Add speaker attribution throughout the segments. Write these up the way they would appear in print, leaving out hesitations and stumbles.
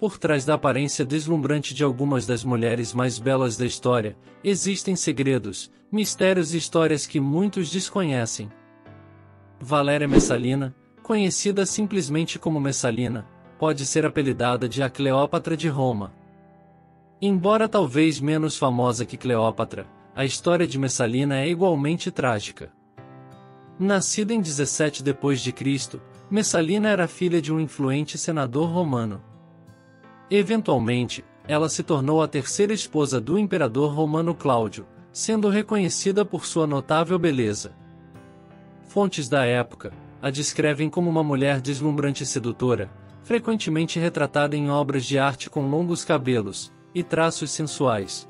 Speaker 1: Por trás da aparência deslumbrante de algumas das mulheres mais belas da história, existem segredos, mistérios e histórias que muitos desconhecem. Valéria Messalina, conhecida simplesmente como Messalina, pode ser apelidada de a Cleópatra de Roma. Embora talvez menos famosa que Cleópatra, a história de Messalina é igualmente trágica. Nascida em 17 d.C., Messalina era filha de um influente senador romano. Eventualmente, ela se tornou a terceira esposa do imperador romano Cláudio, sendo reconhecida por sua notável beleza. Fontes da época a descrevem como uma mulher deslumbrante e sedutora, frequentemente retratada em obras de arte com longos cabelos e traços sensuais.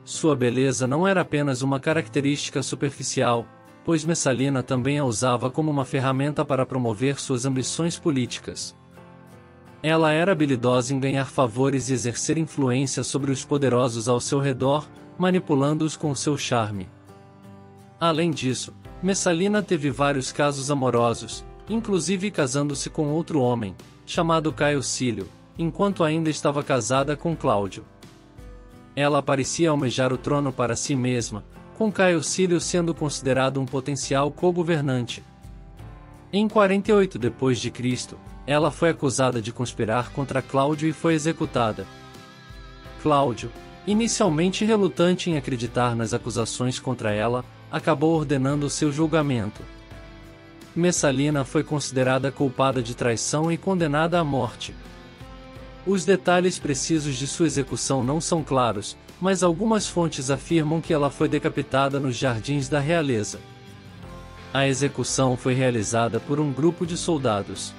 Speaker 1: Sua beleza não era apenas uma característica superficial, pois Messalina também a usava como uma ferramenta para promover suas ambições políticas. Ela era habilidosa em ganhar favores e exercer influência sobre os poderosos ao seu redor, manipulando-os com seu charme. Além disso, Messalina teve vários casos amorosos, inclusive casando-se com outro homem, chamado Caio Cílio, enquanto ainda estava casada com Cláudio. Ela parecia almejar o trono para si mesma, com Caio Cílio sendo considerado um potencial co-governante. Em 48 d.C., ela foi acusada de conspirar contra Cláudio e foi executada. Cláudio, inicialmente relutante em acreditar nas acusações contra ela, acabou ordenando seu julgamento. Messalina foi considerada culpada de traição e condenada à morte. Os detalhes precisos de sua execução não são claros, mas algumas fontes afirmam que ela foi decapitada nos jardins da realeza. A execução foi realizada por um grupo de soldados.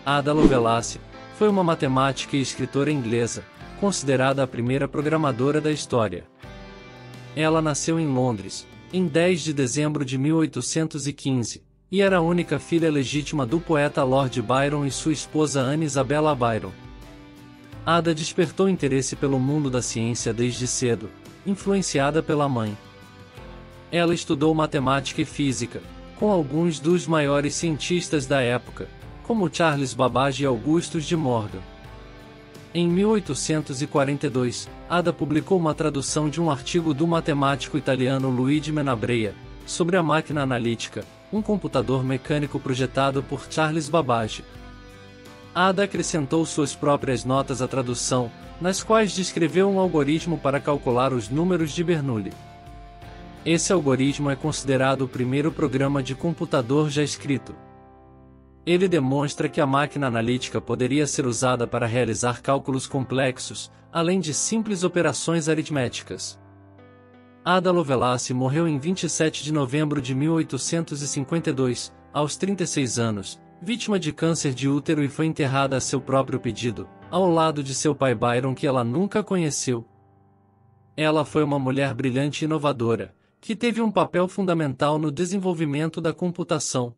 Speaker 1: Ada Lovelace foi uma matemática e escritora inglesa, considerada a primeira programadora da história. Ela nasceu em Londres, em 10 de dezembro de 1815, e era a única filha legítima do poeta Lord Byron e sua esposa Anne Isabella Byron. Ada despertou interesse pelo mundo da ciência desde cedo, influenciada pela mãe. Ela estudou matemática e física, com alguns dos maiores cientistas da época, como Charles Babbage e Augustus de Morgan. Em 1842, Ada publicou uma tradução de um artigo do matemático italiano Luigi Menabrea, sobre a máquina analítica, um computador mecânico projetado por Charles Babbage. Ada acrescentou suas próprias notas à tradução, nas quais descreveu um algoritmo para calcular os números de Bernoulli. Esse algoritmo é considerado o primeiro programa de computador já escrito. Ele demonstra que a máquina analítica poderia ser usada para realizar cálculos complexos, além de simples operações aritméticas. Ada Lovelace morreu em 27 de novembro de 1852, aos 36 anos, vítima de câncer de útero e foi enterrada a seu próprio pedido, ao lado de seu pai Byron que ela nunca conheceu. Ela foi uma mulher brilhante e inovadora, que teve um papel fundamental no desenvolvimento da computação.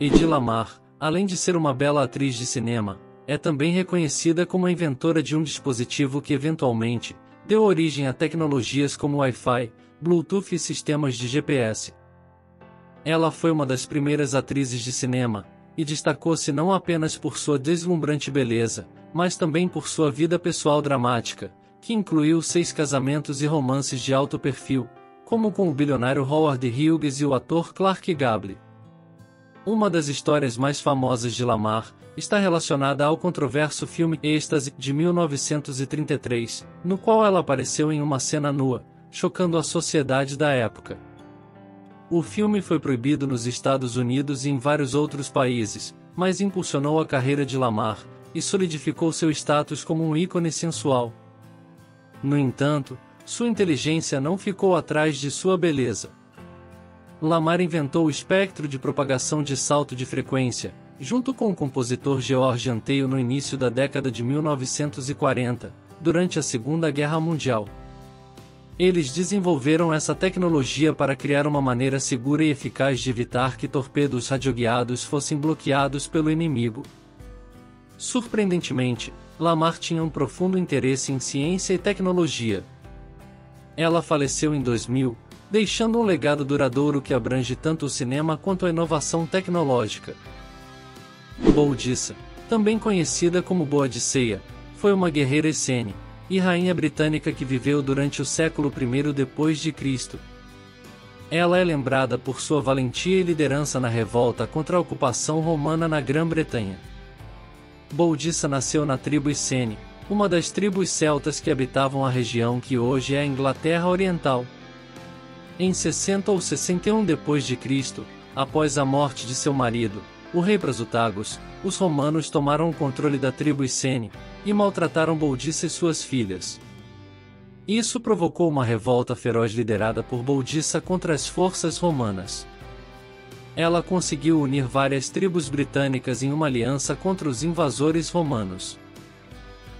Speaker 1: Hedy Lamarr, além de ser uma bela atriz de cinema, é também reconhecida como a inventora de um dispositivo que eventualmente deu origem a tecnologias como Wi-Fi, Bluetooth e sistemas de GPS. Ela foi uma das primeiras atrizes de cinema, e destacou-se não apenas por sua deslumbrante beleza, mas também por sua vida pessoal dramática, que incluiu 6 casamentos e romances de alto perfil, como com o bilionário Howard Hughes e o ator Clark Gable. Uma das histórias mais famosas de Lamarr está relacionada ao controverso filme Êxtase, de 1933, no qual ela apareceu em uma cena nua, chocando a sociedade da época. O filme foi proibido nos Estados Unidos e em vários outros países, mas impulsionou a carreira de Lamarr e solidificou seu status como um ícone sensual. No entanto, sua inteligência não ficou atrás de sua beleza. Lamarr inventou o espectro de propagação de salto de frequência, junto com o compositor George Antheil no início da década de 1940, durante a Segunda Guerra Mundial. Eles desenvolveram essa tecnologia para criar uma maneira segura e eficaz de evitar que torpedos radioguiados fossem bloqueados pelo inimigo. Surpreendentemente, Lamarr tinha um profundo interesse em ciência e tecnologia. Ela faleceu em 2000, deixando um legado duradouro que abrange tanto o cinema quanto a inovação tecnológica. Boudica. também conhecida como Boadiceia, foi uma guerreira essene e rainha britânica que viveu durante o século I depois de Cristo. Ela é lembrada por sua valentia e liderança na revolta contra a ocupação romana na Grã-Bretanha. Boudicca nasceu na tribo Icene, uma das tribos celtas que habitavam a região que hoje é a Inglaterra Oriental. Em 60 ou 61 d.C., após a morte de seu marido, o rei Prasutagus, os romanos tomaram o controle da tribo Icene e maltrataram Boudicca e suas filhas. Isso provocou uma revolta feroz liderada por Boudicca contra as forças romanas. Ela conseguiu unir várias tribos britânicas em uma aliança contra os invasores romanos.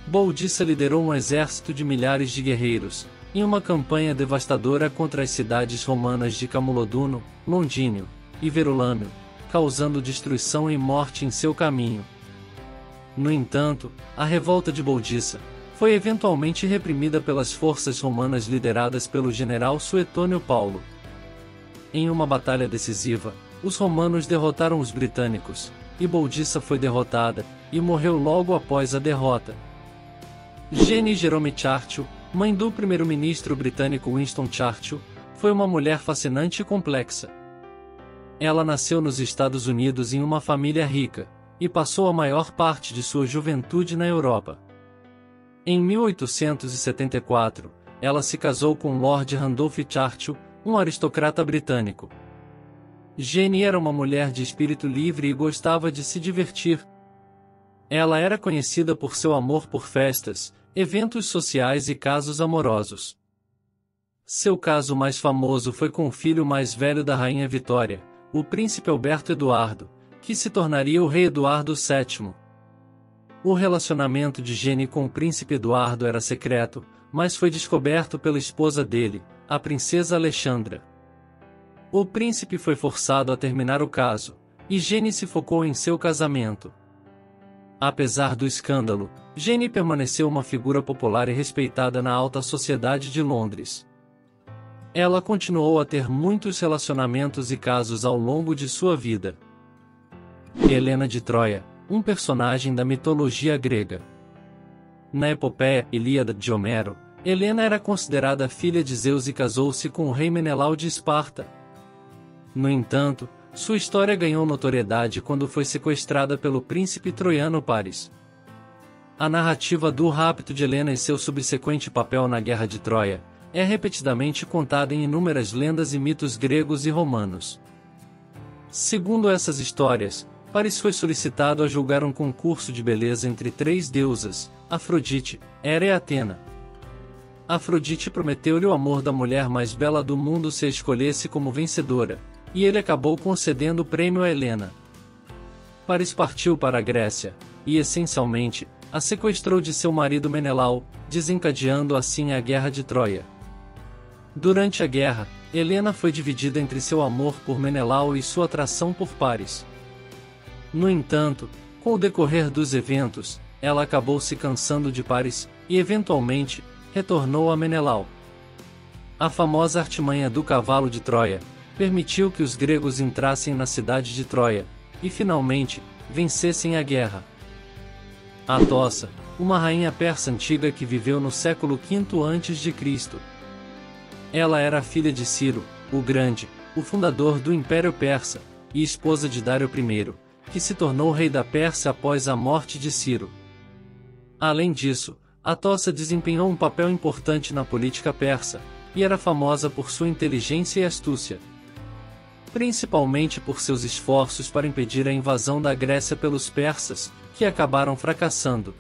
Speaker 1: Boudicca liderou um exército de milhares de guerreiros, em uma campanha devastadora contra as cidades romanas de Camuloduno, Londínio e Verulâmio, causando destruição e morte em seu caminho. No entanto, a revolta de Boudicca foi eventualmente reprimida pelas forças romanas lideradas pelo general Suetônio Paulo. Em uma batalha decisiva, os romanos derrotaram os britânicos, e Boudicca foi derrotada, e morreu logo após a derrota. Jenny Jerome Churchill, mãe do primeiro-ministro britânico Winston Churchill, foi uma mulher fascinante e complexa. Ela nasceu nos Estados Unidos em uma família rica, e passou a maior parte de sua juventude na Europa. Em 1874, ela se casou com Lord Randolph Churchill, um aristocrata britânico. Jenny era uma mulher de espírito livre e gostava de se divertir. Ela era conhecida por seu amor por festas, eventos sociais e casos amorosos. Seu caso mais famoso foi com o filho mais velho da rainha Vitória, o príncipe Alberto Eduardo, que se tornaria o rei Eduardo VII. O relacionamento de Jenny com o príncipe Eduardo era secreto, mas foi descoberto pela esposa dele, a princesa Alexandra. O príncipe foi forçado a terminar o caso, e Jenny se focou em seu casamento. Apesar do escândalo, Jenny permaneceu uma figura popular e respeitada na alta sociedade de Londres. Ela continuou a ter muitos relacionamentos e casos ao longo de sua vida. Helena de Troia, um personagem da mitologia grega. Na epopeia Ilíada de Homero, Helena era considerada filha de Zeus e casou-se com o rei Menelau de Esparta. No entanto, sua história ganhou notoriedade quando foi sequestrada pelo príncipe troiano Paris. A narrativa do rapto de Helena e seu subsequente papel na Guerra de Troia é repetidamente contada em inúmeras lendas e mitos gregos e romanos. Segundo essas histórias, Paris foi solicitado a julgar um concurso de beleza entre três deusas, Afrodite, Hera e Atena. Afrodite prometeu-lhe o amor da mulher mais bela do mundo se a escolhesse como vencedora, e ele acabou concedendo o prêmio a Helena. Paris partiu para a Grécia, e essencialmente, a sequestrou de seu marido Menelau, desencadeando assim a Guerra de Troia. Durante a guerra, Helena foi dividida entre seu amor por Menelau e sua atração por Paris. No entanto, com o decorrer dos eventos, ela acabou se cansando de Paris, e eventualmente, retornou a Menelau. A famosa artimanha do cavalo de Troia permitiu que os gregos entrassem na cidade de Troia, e finalmente, vencessem a guerra. Atossa, uma rainha persa antiga que viveu no século V a.C. Ela era filha de Ciro, o Grande, o fundador do Império Persa, e esposa de Dário I, que se tornou rei da Pérsia após a morte de Ciro. Além disso, Atossa desempenhou um papel importante na política persa, e era famosa por sua inteligência e astúcia. Principalmente por seus esforços para impedir a invasão da Grécia pelos persas, que acabaram fracassando.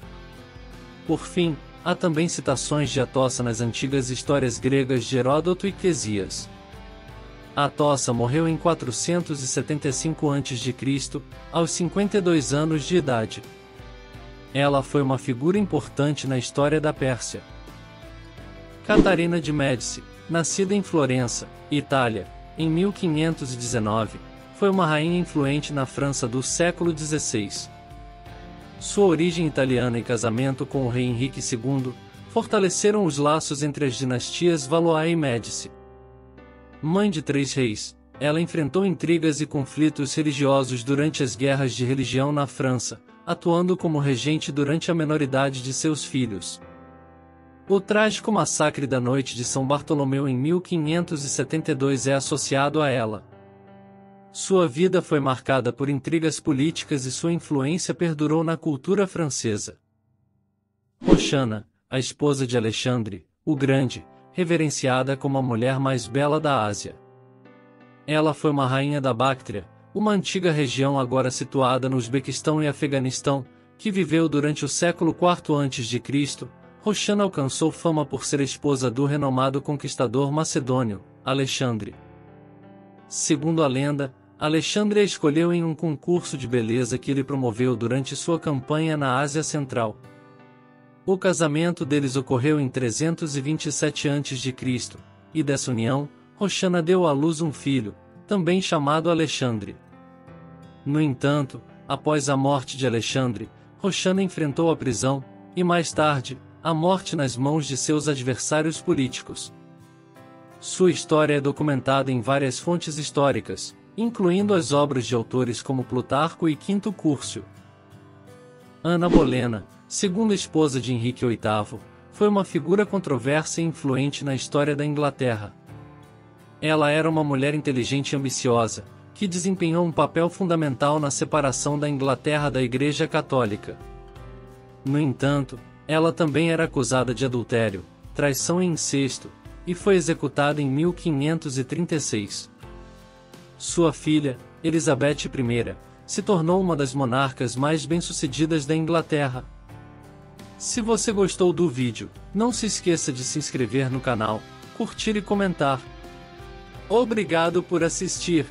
Speaker 1: Por fim, há também citações de Atossa nas antigas histórias gregas de Heródoto e Ctesias. Atossa morreu em 475 a.C., aos 52 anos de idade. Ela foi uma figura importante na história da Pérsia. Catarina de Médici, nascida em Florença, Itália, em 1519, foi uma rainha influente na França do século XVI. Sua origem italiana e casamento com o rei Henrique II fortaleceram os laços entre as dinastias Valois e Médici. Mãe de 3 reis, Ela enfrentou intrigas e conflitos religiosos durante as guerras de religião na França, atuando como regente durante a menoridade de seus filhos. O trágico massacre da Noite de São Bartolomeu em 1572 é associado a ela. Sua vida foi marcada por intrigas políticas e sua influência perdurou na cultura francesa. Roxana, a esposa de Alexandre, o Grande, reverenciada como a mulher mais bela da Ásia. Ela foi uma rainha da Bactria, uma antiga região agora situada no Uzbequistão e Afeganistão, que viveu durante o século IV a.C. Roxana alcançou fama por ser esposa do renomado conquistador macedônio, Alexandre. Segundo a lenda, Alexandre a escolheu em um concurso de beleza que ele promoveu durante sua campanha na Ásia Central. O casamento deles ocorreu em 327 a.C., e dessa união, Roxana deu à luz um filho, também chamado Alexandre. No entanto, após a morte de Alexandre, Roxana enfrentou a prisão, e mais tarde, a morte nas mãos de seus adversários políticos. Sua história é documentada em várias fontes históricas, incluindo as obras de autores como Plutarco e Quinto Curcio. Ana Bolena, segunda esposa de Henrique VIII, foi uma figura controversa e influente na história da Inglaterra. Ela era uma mulher inteligente e ambiciosa, que desempenhou um papel fundamental na separação da Inglaterra da Igreja Católica. No entanto, ela também era acusada de adultério, traição e incesto, e foi executada em 1536. Sua filha, Elizabeth I, se tornou uma das monarcas mais bem-sucedidas da Inglaterra. Se você gostou do vídeo, não se esqueça de se inscrever no canal, curtir e comentar. Obrigado por assistir.